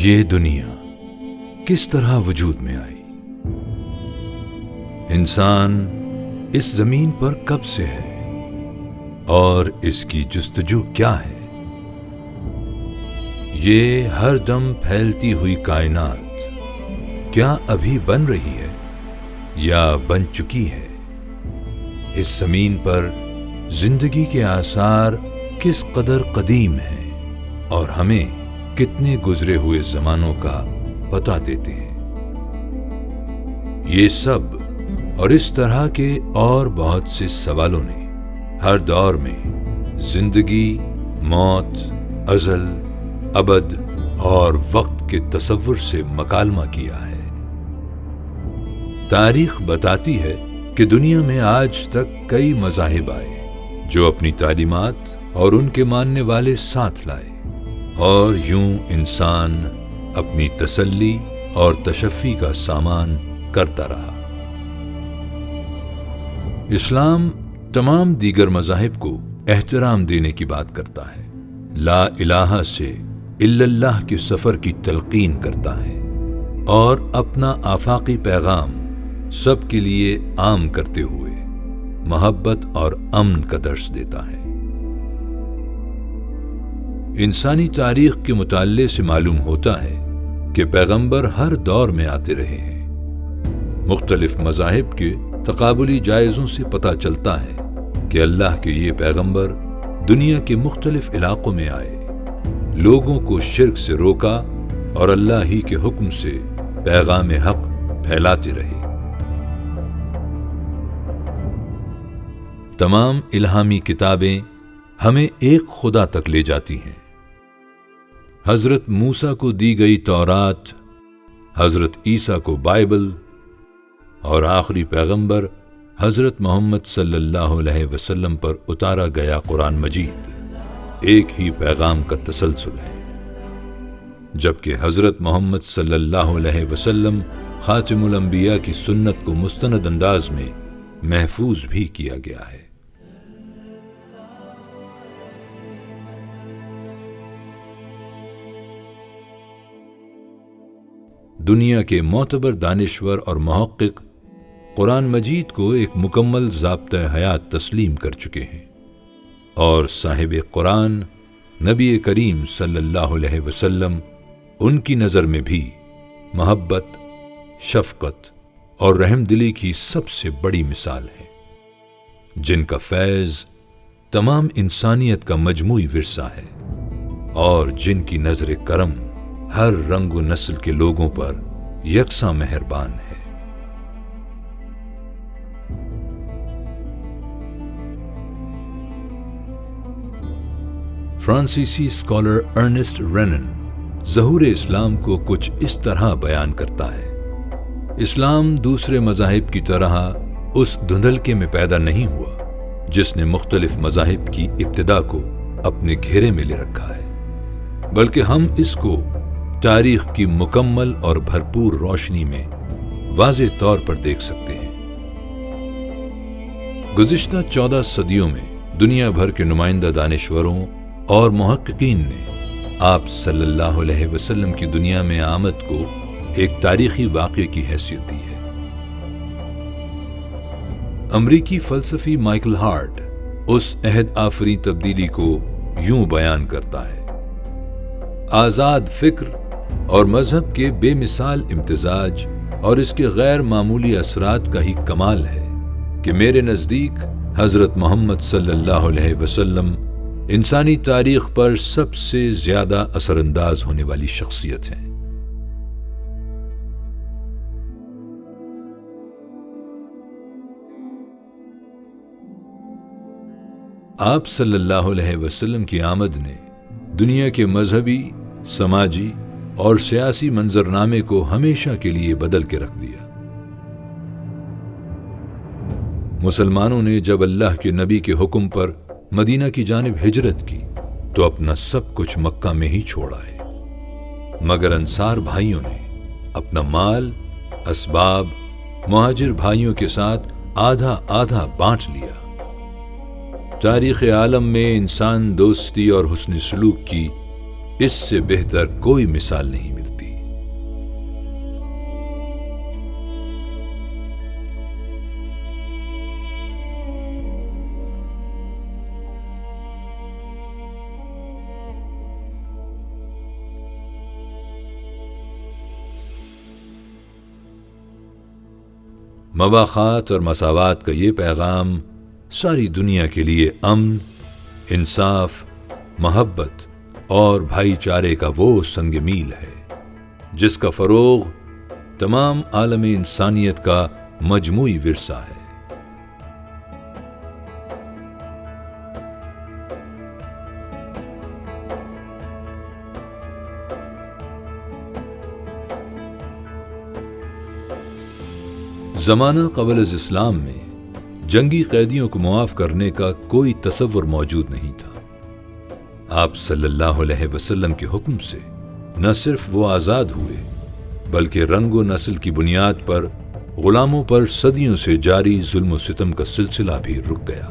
یہ دنیا کس طرح وجود میں آئی؟ انسان اس زمین پر کب سے ہے اور اس کی جستجو کیا ہے؟ یہ ہر دم پھیلتی ہوئی کائنات کیا ابھی بن رہی ہے یا بن چکی ہے؟ اس زمین پر زندگی کے آثار کس قدر قدیم ہیں اور ہمیں کتنے گزرے ہوئے زمانوں کا پتہ دیتے ہیں؟ یہ سب اور اس طرح کے اور بہت سے سوالوں نے ہر دور میں زندگی، موت، ازل، ابد اور وقت کے تصور سے مکالمہ کیا ہے۔ تاریخ بتاتی ہے کہ دنیا میں آج تک کئی مذاہب آئے جو اپنی تعلیمات اور ان کے ماننے والے ساتھ لائے، اور یوں انسان اپنی تسلی اور تشفی کا سامان کرتا رہا۔ اسلام تمام دیگر مذاہب کو احترام دینے کی بات کرتا ہے، لا الہ سے الا اللہ کے سفر کی تلقین کرتا ہے اور اپنا آفاقی پیغام سب کے لیے عام کرتے ہوئے محبت اور امن کا درس دیتا ہے۔ انسانی تاریخ کے مطالعے سے معلوم ہوتا ہے کہ پیغمبر ہر دور میں آتے رہے ہیں۔ مختلف مذاہب کے تقابلی جائزوں سے پتہ چلتا ہے کہ اللہ کے یہ پیغمبر دنیا کے مختلف علاقوں میں آئے، لوگوں کو شرک سے روکا اور اللہ ہی کے حکم سے پیغام حق پھیلاتے رہے۔ تمام الہامی کتابیں ہمیں ایک خدا تک لے جاتی ہیں۔ حضرت موسیٰ کو دی گئی تورات، حضرت عیسیٰ کو بائبل اور آخری پیغمبر حضرت محمد صلی اللہ علیہ وسلم پر اتارا گیا قرآن مجید ایک ہی پیغام کا تسلسل ہے، جبکہ حضرت محمد صلی اللہ علیہ وسلم خاتم الانبیاء کی سنت کو مستند انداز میں محفوظ بھی کیا گیا ہے۔ دنیا کے معتبر دانشور اور محقق قرآن مجید کو ایک مکمل ضابطۂ حیات تسلیم کر چکے ہیں، اور صاحب قرآن نبی کریم صلی اللہ علیہ وسلم ان کی نظر میں بھی محبت، شفقت اور رحم دلی کی سب سے بڑی مثال ہے، جن کا فیض تمام انسانیت کا مجموعی ورثہ ہے اور جن کی نظر کرم ہر رنگ و نسل کے لوگوں پر یکساں مہربان ہے۔ فرانسیسی اسکالر ارنسٹ رینن ظہور اسلام کو کچھ اس طرح بیان کرتا ہے: اسلام دوسرے مذاہب کی طرح اس دھندلکے میں پیدا نہیں ہوا جس نے مختلف مذاہب کی ابتدا کو اپنے گھیرے میں لے رکھا ہے، بلکہ ہم اس کو تاریخ کی مکمل اور بھرپور روشنی میں واضح طور پر دیکھ سکتے ہیں۔ گزشتہ 14 صدیوں میں دنیا بھر کے نمائندہ دانشوروں اور محققین نے آپ صلی اللہ علیہ وسلم کی دنیا میں آمد کو ایک تاریخی واقعے کی حیثیت دی ہے۔ امریکی فلسفی مائیکل ہارٹ اس عہد آفریں تبدیلی کو یوں بیان کرتا ہے: آزاد فکر اور مذہب کے بے مثال امتزاج اور اس کے غیر معمولی اثرات کا ہی کمال ہے کہ میرے نزدیک حضرت محمد صلی اللہ علیہ وسلم انسانی تاریخ پر سب سے زیادہ اثر انداز ہونے والی شخصیت ہیں۔ آپ صلی اللہ علیہ وسلم کی آمد نے دنیا کے مذہبی، سماجی اور سیاسی منظرنامے کو ہمیشہ کے لیے بدل کے رکھ دیا۔ مسلمانوں نے جب اللہ کے نبی کے حکم پر مدینہ کی جانب ہجرت کی تو اپنا سب کچھ مکہ میں ہی چھوڑ آئے، مگر انصار بھائیوں نے اپنا مال، اسباب مہاجر بھائیوں کے ساتھ آدھا آدھا بانٹ لیا۔ تاریخ عالم میں انسان دوستی اور حسن سلوک کی اس سے بہتر کوئی مثال نہیں ملتی۔ مواخات اور مساوات کا یہ پیغام ساری دنیا کے لیے امن، انصاف، محبت اور بھائی چارے کا وہ سنگ میل ہے جس کا فروغ تمام عالم انسانیت کا مجموعی ورثہ ہے۔ زمانہ قبل از اسلام میں جنگی قیدیوں کو معاف کرنے کا کوئی تصور موجود نہیں تھا۔ آپ صلی اللہ علیہ وسلم کے حکم سے نہ صرف وہ آزاد ہوئے بلکہ رنگ و نسل کی بنیاد پر غلاموں پر صدیوں سے جاری ظلم و ستم کا سلسلہ بھی رک گیا۔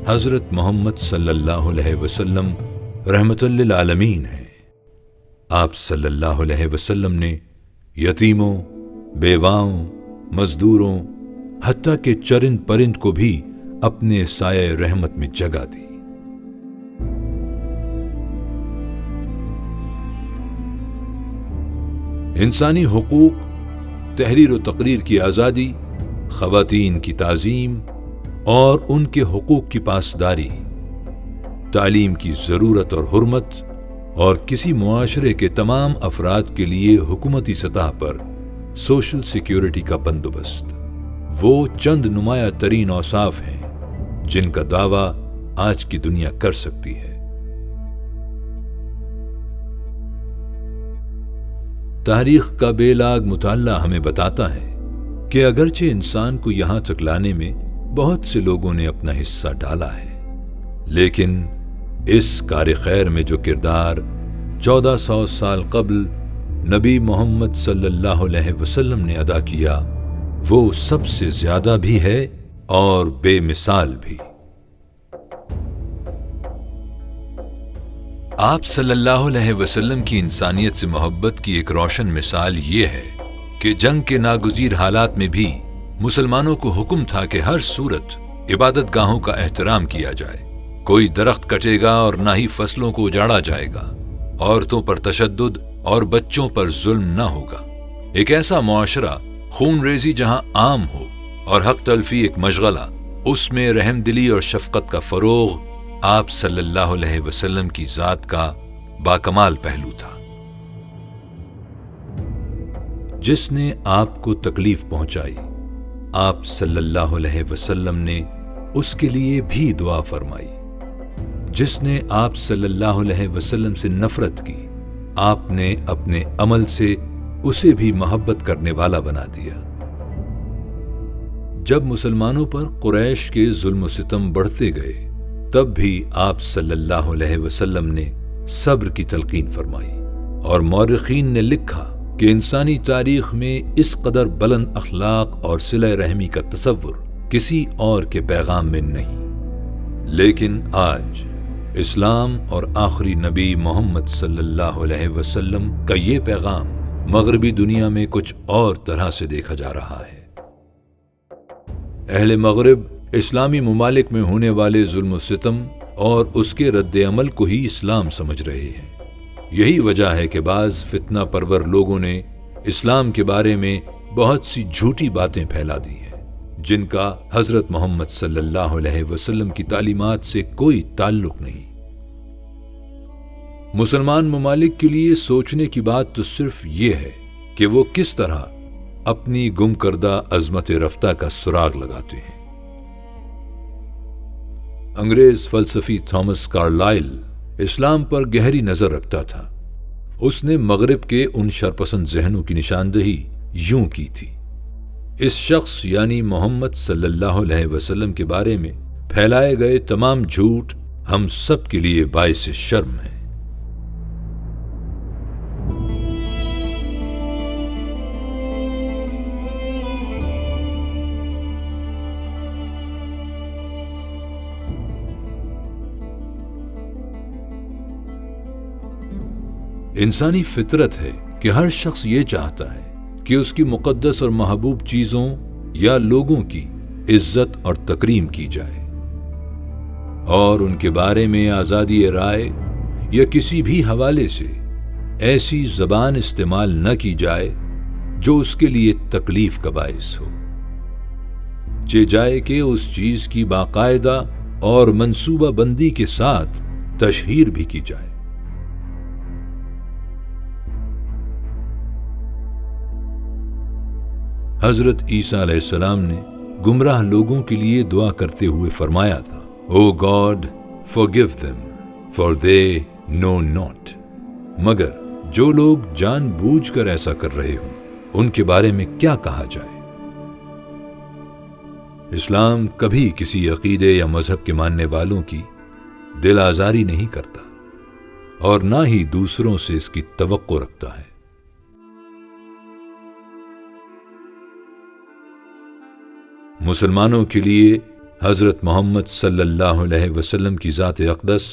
حضرت محمد صلی اللہ علیہ وسلم رحمت للعالمین ہیں۔ آپ صلی اللہ علیہ وسلم نے یتیموں، بیواؤں، مزدوروں، حتیٰ کہ چرند پرند کو بھی اپنے سایہ رحمت میں جگہ دی۔ انسانی حقوق، تحریر و تقریر کی آزادی، خواتین کی تعظیم اور ان کے حقوق کی پاسداری، تعلیم کی ضرورت اور حرمت، اور کسی معاشرے کے تمام افراد کے لیے حکومتی سطح پر سوشل سیکیورٹی کا بندوبست، وہ چند نمایاں ترین اوصاف ہیں جن کا دعویٰ آج کی دنیا کر سکتی ہے۔ تاریخ کا بے لاگ مطالعہ ہمیں بتاتا ہے کہ اگرچہ انسان کو یہاں تک لانے میں بہت سے لوگوں نے اپنا حصہ ڈالا ہے، لیکن اس کار خیر میں جو کردار 1400 سال قبل نبی محمد صلی اللہ علیہ وسلم نے ادا کیا، وہ سب سے زیادہ بھی ہے اور بے مثال بھی۔ آپ صلی اللہ علیہ وسلم کی انسانیت سے محبت کی ایک روشن مثال یہ ہے کہ جنگ کے ناگزیر حالات میں بھی مسلمانوں کو حکم تھا کہ ہر صورت عبادت گاہوں کا احترام کیا جائے، کوئی درخت کٹے گا اور نہ ہی فصلوں کو اجاڑا جائے گا، عورتوں پر تشدد اور بچوں پر ظلم نہ ہوگا۔ ایک ایسا معاشرہ خون ریزی جہاں عام ہو اور حق تلفی ایک مشغلہ، اس میں رحم دلی اور شفقت کا فروغ آپ صلی اللہ علیہ وسلم کی ذات کا باکمال پہلو تھا۔ جس نے آپ کو تکلیف پہنچائی، آپ صلی اللہ علیہ وسلم نے اس کے لیے بھی دعا فرمائی۔ جس نے آپ صلی اللہ علیہ وسلم سے نفرت کی، آپ نے اپنے عمل سے اسے بھی محبت کرنے والا بنا دیا۔ جب مسلمانوں پر قریش کے ظلم و ستم بڑھتے گئے، تب بھی آپ صلی اللہ علیہ وسلم نے صبر کی تلقین فرمائی، اور مورخین نے لکھا کہ انسانی تاریخ میں اس قدر بلند اخلاق اور صلہ رحمی کا تصور کسی اور کے پیغام میں نہیں۔ لیکن آج اسلام اور آخری نبی محمد صلی اللہ علیہ وسلم کا یہ پیغام مغربی دنیا میں کچھ اور طرح سے دیکھا جا رہا ہے۔ اہل مغرب اسلامی ممالک میں ہونے والے ظلم و ستم اور اس کے رد عمل کو ہی اسلام سمجھ رہے ہیں۔ یہی وجہ ہے کہ بعض فتنہ پرور لوگوں نے اسلام کے بارے میں بہت سی جھوٹی باتیں پھیلا دی ہیں، جن کا حضرت محمد صلی اللہ علیہ وسلم کی تعلیمات سے کوئی تعلق نہیں۔ مسلمان ممالک کے لیے سوچنے کی بات تو صرف یہ ہے کہ وہ کس طرح اپنی گم کردہ عظمت رفتہ کا سراغ لگاتے ہیں۔ انگریز فلسفی تھامس کارلائل اسلام پر گہری نظر رکھتا تھا۔ اس نے مغرب کے ان شرپسند ذہنوں کی نشاندہی یوں کی تھی: اس شخص یعنی محمد صلی اللہ علیہ وسلم کے بارے میں پھیلائے گئے تمام جھوٹ ہم سب کے لیے باعث شرم ہیں۔ انسانی فطرت ہے کہ ہر شخص یہ چاہتا ہے کہ اس کی مقدس اور محبوب چیزوں یا لوگوں کی عزت اور تکریم کی جائے، اور ان کے بارے میں آزادی رائے یا کسی بھی حوالے سے ایسی زبان استعمال نہ کی جائے جو اس کے لیے تکلیف کا باعث ہو، جائے کہ اس چیز کی باقاعدہ اور منصوبہ بندی کے ساتھ تشہیر بھی کی جائے۔ حضرت عیسیٰ علیہ السلام نے گمراہ لوگوں کے لیے دعا کرتے ہوئے فرمایا تھا، او God forgive them for they know not۔ مگر جو لوگ جان بوجھ کر ایسا کر رہے ہوں ان کے بارے میں کیا کہا جائے؟ اسلام کبھی کسی عقیدے یا مذہب کے ماننے والوں کی دل آزاری نہیں کرتا اور نہ ہی دوسروں سے اس کی توقع رکھتا ہے۔ مسلمانوں کے لیے حضرت محمد صلی اللہ علیہ وسلم کی ذات اقدس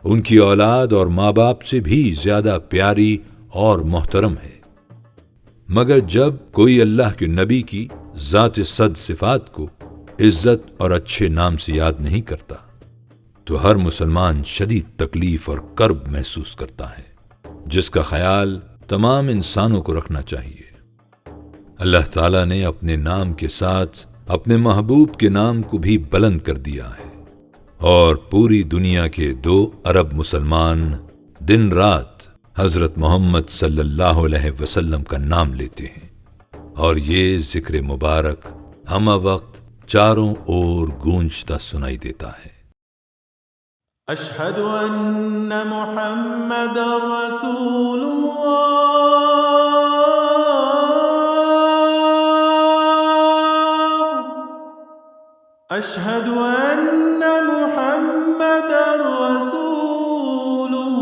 ان کی اولاد اور ماں باپ سے بھی زیادہ پیاری اور محترم ہے، مگر جب کوئی اللہ کے نبی کی ذات صد صفات کو عزت اور اچھے نام سے یاد نہیں کرتا تو ہر مسلمان شدید تکلیف اور کرب محسوس کرتا ہے، جس کا خیال تمام انسانوں کو رکھنا چاہیے۔ اللہ تعالیٰ نے اپنے نام کے ساتھ اپنے محبوب کے نام کو بھی بلند کر دیا ہے، اور پوری دنیا کے 2 ارب مسلمان دن رات حضرت محمد صلی اللہ علیہ وسلم کا نام لیتے ہیں، اور یہ ذکر مبارک ہمہ وقت چاروں اور گونجتا سنائی دیتا ہے۔ اشہد ان محمد رسول اللہ، اشہد ان محمد رسول اللہ